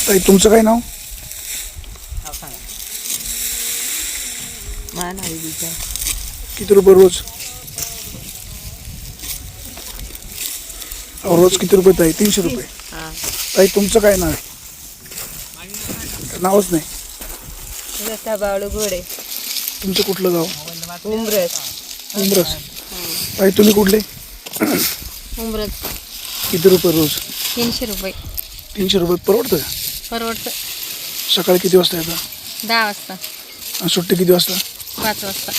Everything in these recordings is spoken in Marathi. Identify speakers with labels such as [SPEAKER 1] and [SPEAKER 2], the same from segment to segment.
[SPEAKER 1] ताई तुमचं काय नाव? किती रुपये रोज? रोज किती रुपये ताई? 300 रुपये. ताई तुमचं काय नाव आहे? नावच नाही.
[SPEAKER 2] बाळू घोडे,
[SPEAKER 1] तुमचं कुठलं गाव?
[SPEAKER 2] उमरस.
[SPEAKER 1] उमरस. ताई तुम्ही कुठले?
[SPEAKER 2] उमरस.
[SPEAKER 1] किती रुपये रोज?
[SPEAKER 2] 300 रुपये.
[SPEAKER 1] 300 रुपये परवडतं का?
[SPEAKER 2] परवडतं.
[SPEAKER 1] सकाळी किती वाजता येतं?
[SPEAKER 2] 10 वाजता.
[SPEAKER 1] आणि सुट्टी किती वाजता?
[SPEAKER 2] 5 वाजता.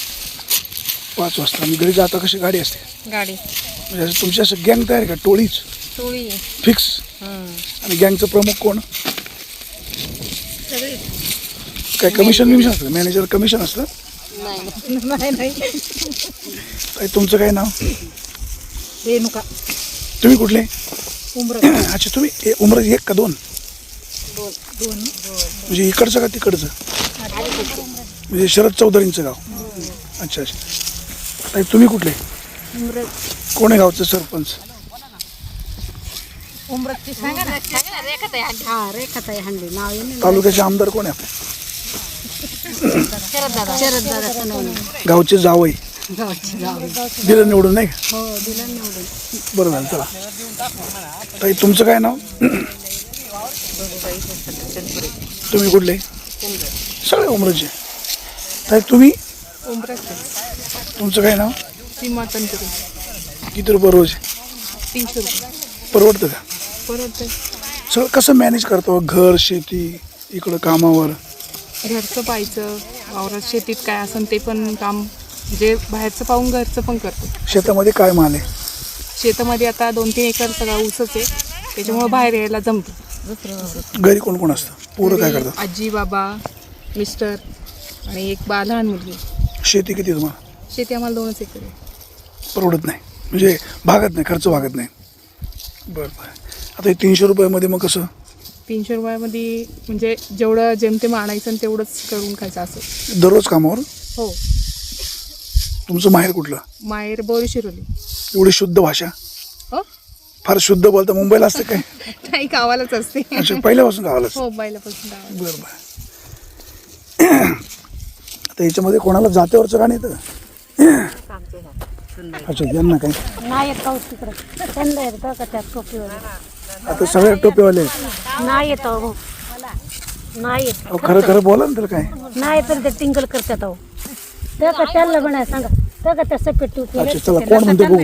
[SPEAKER 1] 5 वाजता. आणि घरी जाता कशी गाडी असते?
[SPEAKER 2] गाडी.
[SPEAKER 1] म्हणजे असं तुमची असं गँग तयार आहे का? टोळीच
[SPEAKER 2] टोळी.
[SPEAKER 1] फिक्स? आणि गँगचं प्रमुख कोण? काय कमिशन विमिशन असतं? मॅनेजर कमिशन असतं?
[SPEAKER 2] नाही.
[SPEAKER 1] ताई तुमचं काय नाव?
[SPEAKER 2] रेणुका.
[SPEAKER 1] तुम्ही कुठले?
[SPEAKER 2] उमरस.
[SPEAKER 1] अच्छा तुम्ही उमरस 1 का 2?
[SPEAKER 2] 2.
[SPEAKER 1] म्हणजे इकडचं का तिकडचं? म्हणजे शरद चौधरींचं गाव. अच्छा. ताई तुम्ही कुठले?
[SPEAKER 2] उमरस.
[SPEAKER 1] कोण आहे गावचं सरपंच?
[SPEAKER 2] उमरसची सांगा ना. रेखाताई हांडे नाव आहे.
[SPEAKER 1] तालुक्याचे आमदार कोण आहे आपले?
[SPEAKER 2] शरद सोनवणे.
[SPEAKER 1] गावचे जावई दिलं निवडून नाही का?
[SPEAKER 2] हो, दिलं निवडून.
[SPEAKER 1] बरं झालं. चला ताई तुमचं काय नाव? तुम्ही कुठले? सगळे उमरसचे. ताई तुम्ही?
[SPEAKER 2] उमरस.
[SPEAKER 1] तुमचं काय नाव?
[SPEAKER 2] सीमा तंत्री.
[SPEAKER 1] किती रुपये रोज?
[SPEAKER 2] 300 रुपये.
[SPEAKER 1] परवडतं का?
[SPEAKER 2] परवडतं.
[SPEAKER 1] सगळं कसं मॅनेज करतो? घर, शेती, इकडं कामावर?
[SPEAKER 2] घरचं पाहायचं, वावरात शेतीत काय असेल ते पण काम, म्हणजे बाहेरचं पाहून घरचं पण करतो.
[SPEAKER 1] शेतामध्ये काय माल आहे?
[SPEAKER 2] शेतामध्ये आता 2-3 एकर सगळा ऊसच आहे, त्याच्यामुळे बाहेर यायला जमतं.
[SPEAKER 1] घरी कोण कोण असतं? पोरं काय करतात?
[SPEAKER 2] आजी, बाबा, मिस्टर आणि एक लहान मुलगी.
[SPEAKER 1] शेती किती आहे तुम्हाला?
[SPEAKER 2] शेती आम्हाला 2च एकर आहे.
[SPEAKER 1] परवडत नाही म्हणजे भागत नाही, खर्च भागत नाही. बरं. आता हे 300 रुपयामध्ये मग कसं?
[SPEAKER 2] 300 रुपयामध्ये म्हणजे जेवढं जेमतेम आणायचं आणि तेवढंच करून खायचं असं.
[SPEAKER 1] दररोज कामावर?
[SPEAKER 2] हो.
[SPEAKER 1] तुमचं माहेर कुठलं?
[SPEAKER 2] माहेर बोरी शिरोली.
[SPEAKER 1] एवढी शुद्ध भाषा?
[SPEAKER 2] हो.
[SPEAKER 1] फार शुद्ध बोलता. मुंबईला असते काय?
[SPEAKER 2] नाही, गावालाच असते.
[SPEAKER 1] अच्छा, पहिल्यापासून गावालाच?
[SPEAKER 2] हो, पहिल्यापासून गावाला.
[SPEAKER 1] बरं. आता याच्यामध्ये कोणाला जात्यावरचं गाणं येतं? अच्छा, यांना काय
[SPEAKER 2] नाही येत का तिकडं? त्यांना येतं का त्या टोपीवर?
[SPEAKER 1] आता सगळे टोपेवाले आहेत.
[SPEAKER 2] नाही येत अहो. नाही येत.
[SPEAKER 1] अहो, खरं खरं बोला ना. तर काय
[SPEAKER 2] नाही तर ते टिंगल करतात अहो. त्या का त्याला म्हणाय सांगा. त्या का त्या सपेट टोपी.
[SPEAKER 1] अच्छा, चला कोण म्हणते बघू.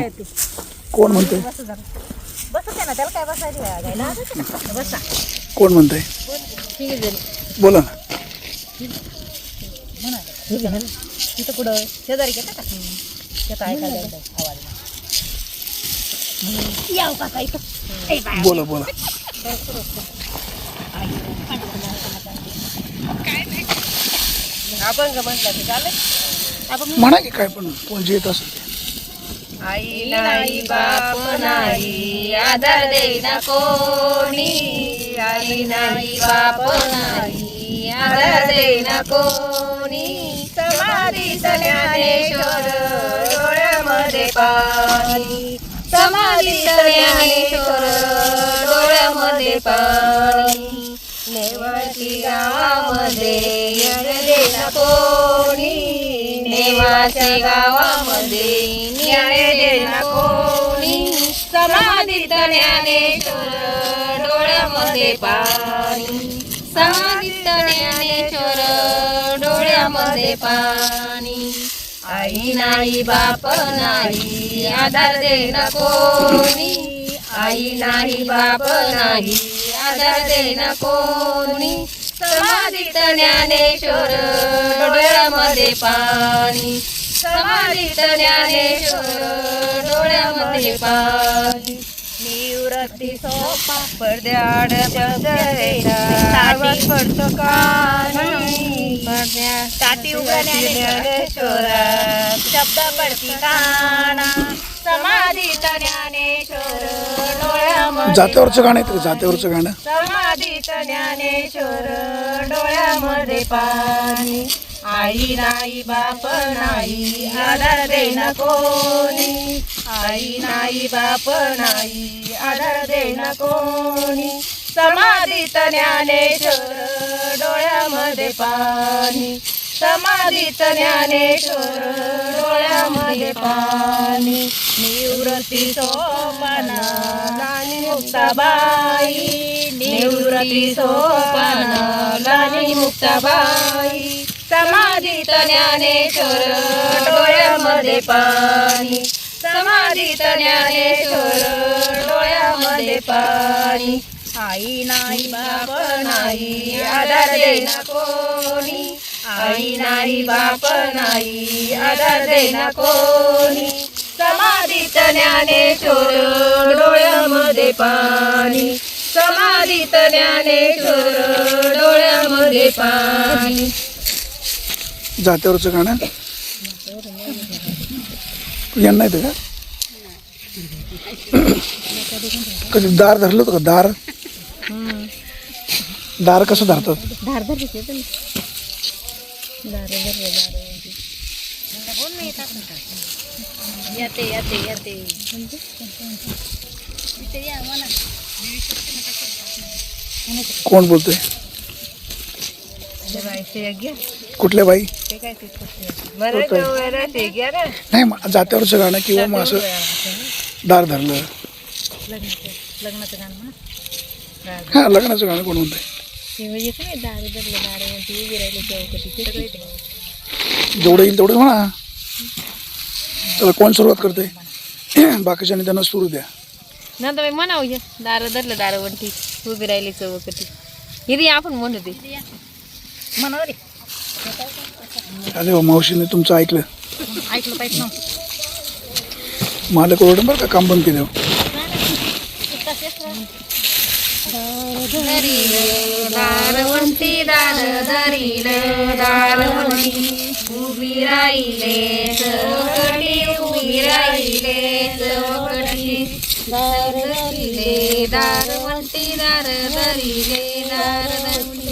[SPEAKER 1] कोण म्हणते?
[SPEAKER 2] बसते ना, त्याला काय बसायचं? बसा.
[SPEAKER 1] कोण म्हणते? बोला ना.
[SPEAKER 2] तिथं कुठं शेजारी घेता का? त्याचा ऐकायला आवाज. याव का काय?
[SPEAKER 1] बोला बोला.
[SPEAKER 2] अभंग म्हटलं ते चालेल.
[SPEAKER 1] म्हणा की काय पण कोण जे येत असेल ते.
[SPEAKER 2] आई नाही बाप नाही आधार देईना कोणी. आई नाही बाप नाही आधार देईना कोणी. समाधी ज्ञानेश्वर डोळ्यामध्ये पाणी. समाधी ज्ञानेश्वर डोळ्यामध्ये पाणी. नेवाची गावामध्ये येण देईना कोणी. नेवाच्या गावामध्ये न्याय देईना कोणी. समाधीत ज्ञानेश्वर डोळ्यामध्ये पाणी. समाधीत ज्ञानेश्वर डोळ्यामध्ये पाणी. आई नाही बाप नाही आधार देईना कोणी. आई नाही बाप नाही आधार देईना कोणी. समाधीत ज्ञानेश्वर डोळ्यामध्ये पाणी. समाधीत ज्ञानेश्वर डोळ्यामध्ये पाणी. निवृत्ती सोपा पडद्याड पडद्यावर पडतो कानी. ताटी उघड्या ज्ञानेश्वरा शब्द पडती काना. समाधीत ज्ञानेश्वर डोळ्यामध्ये.
[SPEAKER 1] जात्यावरचं गाणं येतं का? जात्यावरचं गाणं?
[SPEAKER 2] समाधीत ज्ञानेश्वर डोळ्यामध्ये पाणी. आई नाही बाप नाही आधार देईना कोणी. आई नाही बाप नाही आधार देईना कोणी.
[SPEAKER 3] समाधीत ज्ञानेश्वर डोळ्यामध्ये पाणी समाधीत ज्ञानेश्वर डोळ्यामध्ये पाणी निवृत्ती सोपाना लानी मुक्ताबाई निवृत्ती सोपाना लानी मुक्ताबाई समाधीत ज्ञानेश्वर डोळ्यामध्ये पाणी समाधीत ज्ञानेश्वर डोळ्यामध्ये पाणी आई नाही बाप नाही आधार देना कोणी आई नाही बाप नाही आधार देना कोणी समाधीत ज्ञानेश्वर डोळ्यामध्ये पाणी समाधीत ज्ञानेश्वर डोळ्यामध्ये पाणी
[SPEAKER 1] जात्यावरचं गाणं यांना येतं का कधी दार धरलं होतं का दार दार कसं धरतात
[SPEAKER 3] येते येते येते
[SPEAKER 1] कोण बोलतोय कुठल्या बाई नाही जात्यावरचं गाणं किंवा मग असं दार धरलं हा लग्नाचं गाणं कोण म्हणतंय जेवढं येईल तेवढं म्हणा चला कोण सुरुवात करते बाकीच्याने त्यांना सुरू द्या
[SPEAKER 3] नंतर म्हणावं ये दार धरलं दारवंटी उभी राहिली चौकटी हिरी आपण म्हणू दे म्हणाव रे
[SPEAKER 1] अरे हो मावशीने तुमचं ऐकलं
[SPEAKER 3] ऐकलं पाहिजे ना
[SPEAKER 1] मालक ओरडून बरं का काम बंद केलं
[SPEAKER 3] दारवंटी दार धरील दारवंटी उभी राहिले चौकटी उभी राहिले चौकटी दार धरिले दारवंटी दार धरिले दार धरिले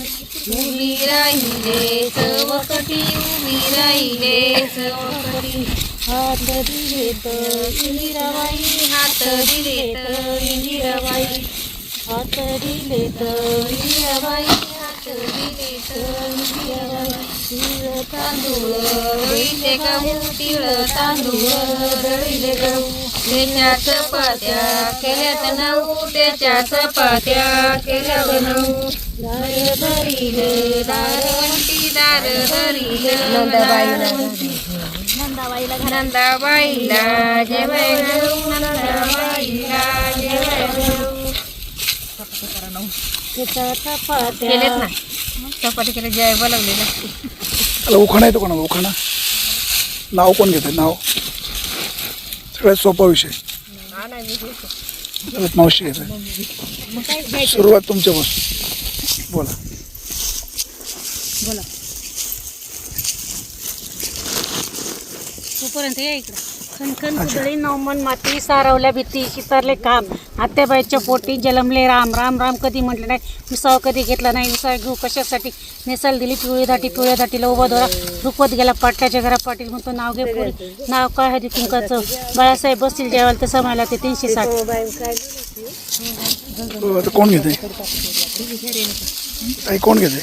[SPEAKER 3] उभी राहिले चौकटी उभी राहिले चौकटी हात दिले तर इंदिराबाई हात दिले तर इंदिराबाई हात दिले तर इंदिराबाई हात दिले तर इंदिराबाई तिळ तांदूळ दळीले गहू तिळ तांदूळ दळीले गहू त्याच्या चपात्या केल्यात नऊ त्याच्या चपात्या केल्यात नऊ दार धरिले दारवंटी दार धरिले नंदाबाईला जेवाय घालू नंदाबाईला जेवाय घालू केलेत ना चपाती केले जेवाय बोलावले नसते
[SPEAKER 1] त्याला उखाणा येतो कोणाला उखाणा नाव कोण घेतं नाव सगळ्यात सोपा विषय त्यात मावशी घेतं सुरुवात तुमच्यापासून बोला
[SPEAKER 3] बोला तोपर्यंत या इकडं खनखन कुदळी नवमन माती सारवल्या भीती शितारले काम आत्याबाईच्या पोटी जलमले राम राम राम कधी म्हटलं नाही विसाव कधी घेतला नाही विसाव घेऊ कशासाठी नेसाल दिली पिवळ्या दाटीला उभा दोरा रुपत गेला पाटल्याच्या घरा पाटील म्हणतो नाव घे पुढे नाव काय हरी कुंकाचं बाळासाहेब बसतील जेवायला तसं मला ते 360
[SPEAKER 1] आता कोण घेते ताई कोण घेते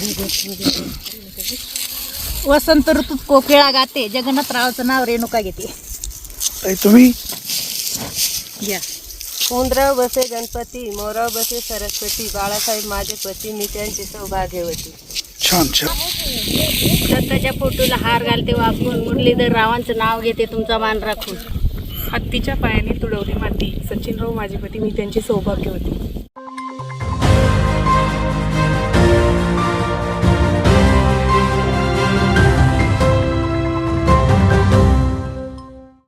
[SPEAKER 3] वसंत ऋतूत कोकिळा गाते जगन्नाथरावचं नाव रेणुका घेते
[SPEAKER 1] ताई तुम्ही
[SPEAKER 3] या
[SPEAKER 4] उंदराव बसे गणपती मोराव बसे सरस्वती बाळासाहेब माझे पती मी त्यांची सौभाग्यवती
[SPEAKER 1] छान छान
[SPEAKER 3] दत्ताच्या फोटोला हार घालते वाकून मुरलीधर रावांचं नाव घेते तुमचा मान राखून
[SPEAKER 2] हत्तीच्या पायाने तुडवली माती सचिनराव माझे पती मी त्यांची सौभाग्यवती